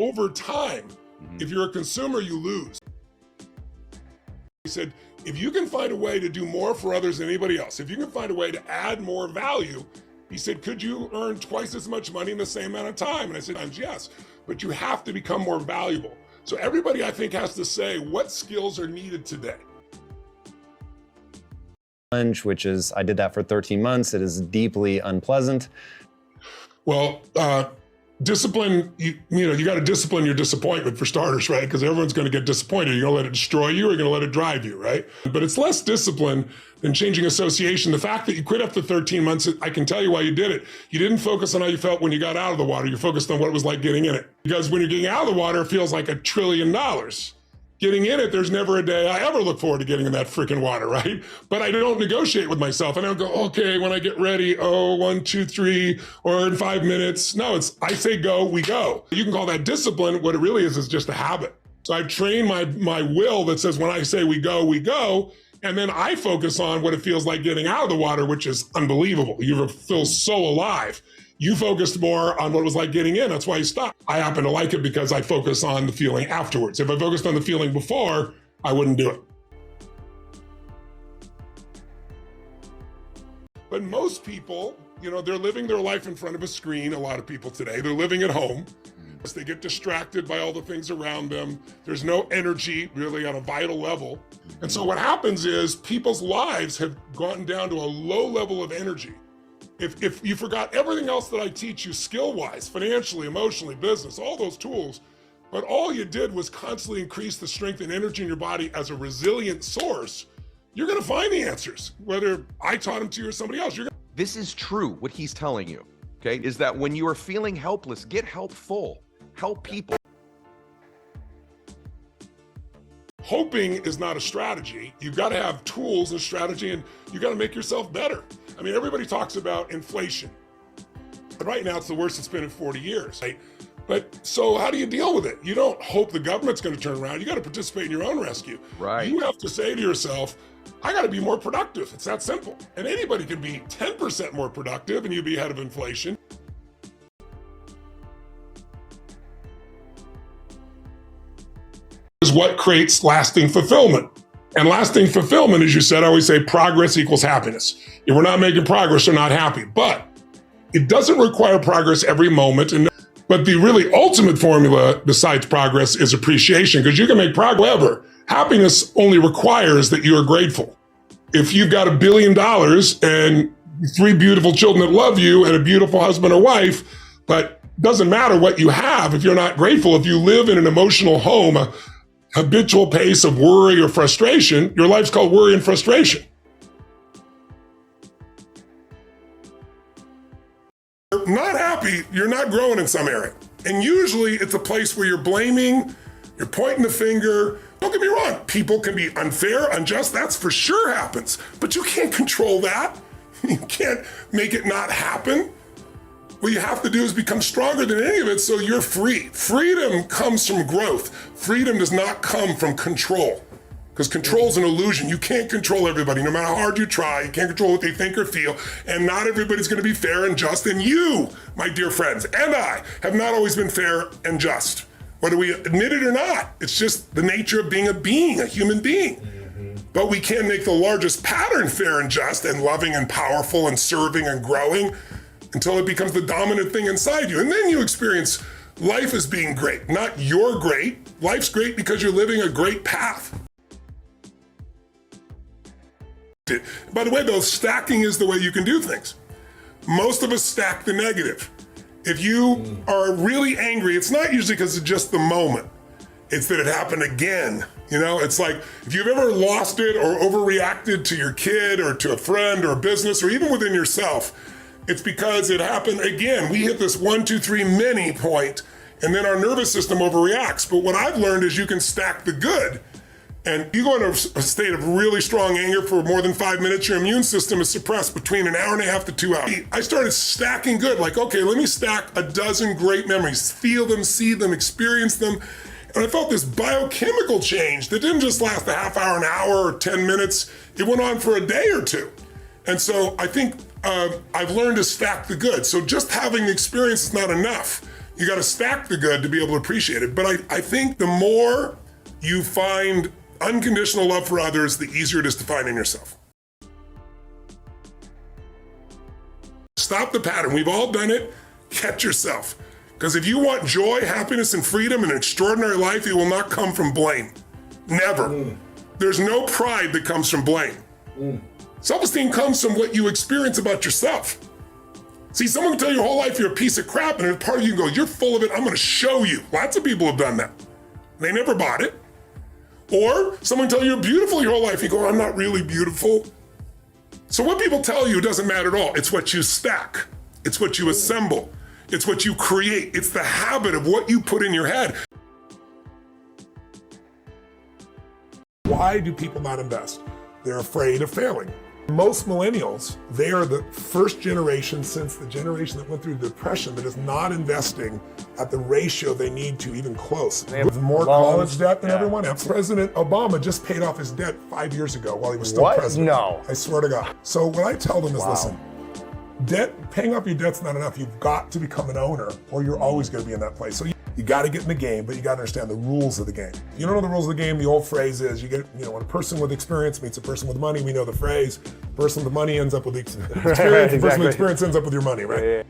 over time, if you're a consumer, you lose. He said, if you can find a way to do more for others than anybody else, if you can find a way to add more value, he said, could you earn twice as much money in the same amount of time? And I said, yes, but you have to become more valuable. So everybody, I think, has to say what skills are needed today. Which is, I did that for 13 months. It is deeply unpleasant. Well, discipline, you got to discipline your disappointment for starters, right? Because everyone's going to get disappointed. You're going to let it destroy you or you're going to let it drive you, right? But it's less discipline than changing association. The fact that you quit after 13 months, I can tell you why you did it. You didn't focus on how you felt when you got out of the water. You focused on what it was like getting in it. Because when you're getting out of the water, it feels like $1 trillion. Getting in it, there's never a day I ever look forward to getting in that freaking water, right? But I don't negotiate with myself. I don't go, okay, when I get ready, 1, 2, 3, or in 5 minutes. No, I say go, we go. You can call that discipline. What it really is just a habit. So I've trained my will that says when I say we go, we go. And then I focus on what it feels like getting out of the water, which is unbelievable. You feel so alive. You focused more on what it was like getting in. That's why you stopped. I happen to like it because I focus on the feeling afterwards. If I focused on the feeling before, I wouldn't do it. But most people, they're living their life in front of a screen. A lot of people today, they're living at home. They get distracted by all the things around them. There's no energy really on a vital level. And so what happens is people's lives have gone down to a low level of energy. If you forgot everything else that I teach you skill-wise, financially, emotionally, business, all those tools, but all you did was constantly increase the strength and energy in your body as a resilient source, you're gonna find the answers, whether I taught them to you or somebody else. This is true, what he's telling you, okay, is that when you are feeling helpless, get helpful, help people. Hoping is not a strategy. You've got to have tools and strategy, and you got to make yourself better. I mean, everybody talks about inflation, but right now it's the worst it's been in 40 years, right? But so how do you deal with it? You don't hope the government's going to turn around. You got to participate in your own rescue. Right. You have to say to yourself, I got to be more productive. It's that simple. And anybody can be 10% more productive and you'd be ahead of inflation. Is what creates lasting fulfillment. And lasting fulfillment, as you said, I always say progress equals happiness. If we're not making progress, we're not happy. But it doesn't require progress every moment. But the really ultimate formula besides progress is appreciation, because you can make progress. However, happiness only requires that you are grateful. If you've got $1 billion and 3 beautiful children that love you and a beautiful husband or wife, but doesn't matter what you have if you're not grateful. If you live in an emotional home, a habitual pace of worry or frustration, your life's called worry and frustration. You're not happy, you're not growing in some area. And usually it's a place where you're blaming, you're pointing the finger. Don't get me wrong, people can be unfair, unjust, that's for sure happens. But you can't control that. You can't make it not happen. What you have to do is become stronger than any of it so you're free. Freedom comes from growth. Freedom does not come from control. Because control is an illusion. You can't control everybody. No matter how hard you try, you can't control what they think or feel. And not everybody's going to be fair and just. And you, my dear friends, and I have not always been fair and just. Whether we admit it or not, it's just the nature of being, a human being. But we can make the largest pattern fair and just and loving and powerful and serving and growing until it becomes the dominant thing inside you. And then you experience life as being great, not you're great. Life's great because you're living a great path. By the way, though, stacking is the way you can do things. Most of us stack the negative. If you are really angry, it's not usually because of just the moment. It's that it happened again. It's like if you've ever lost it or overreacted to your kid or to a friend or a business or even within yourself, it's because it happened again. We hit this 1, 2, 3 many point, and then our nervous system overreacts. But what I've learned is you can stack the good. And you go into a state of really strong anger for more than 5 minutes, your immune system is suppressed between 1.5 hours to 2 hours. I started stacking good, like, okay, let me stack a dozen great memories, feel them, see them, experience them. And I felt this biochemical change that didn't just last a half hour, an hour, or 10 minutes. It went on for a day or two. And so I think I've learned to stack the good. So just having the experience is not enough. You got to stack the good to be able to appreciate it. But I think the more you find unconditional love for others, the easier it is to find in yourself. Stop the pattern. We've all done it. Catch yourself. Because if you want joy, happiness, and freedom and an extraordinary life, it will not come from blame. Never. There's no pride that comes from blame. Self-esteem comes from what you experience about yourself. See, someone can tell you your whole life you're a piece of crap, and there's part of you can go, you're full of it, I'm gonna show you. Lots of people have done that. They never bought it. Or someone tell you you're beautiful your whole life, you go, I'm not really beautiful. So what people tell you doesn't matter at all. It's what you stack. It's what you assemble. It's what you create. It's the habit of what you put in your head. Why do people not invest? They're afraid of failing. Most millennials, they are the first generation since the generation that went through the Depression that is not investing at the ratio they need to, even close. They have more college debt than everyone else. President Obama just paid off his debt 5 years ago while he was still president. No. I swear to God. So what I tell them is, listen, paying off your debt's not enough. You've got to become an owner or you're always going to be in that place. So you got to get in the game, but you got to understand the rules of the game. If you don't know the rules of the game, the old phrase is, when a person with experience meets a person with money, we know the phrase, person with money ends up with the experience, the person with experience ends up with your money, right?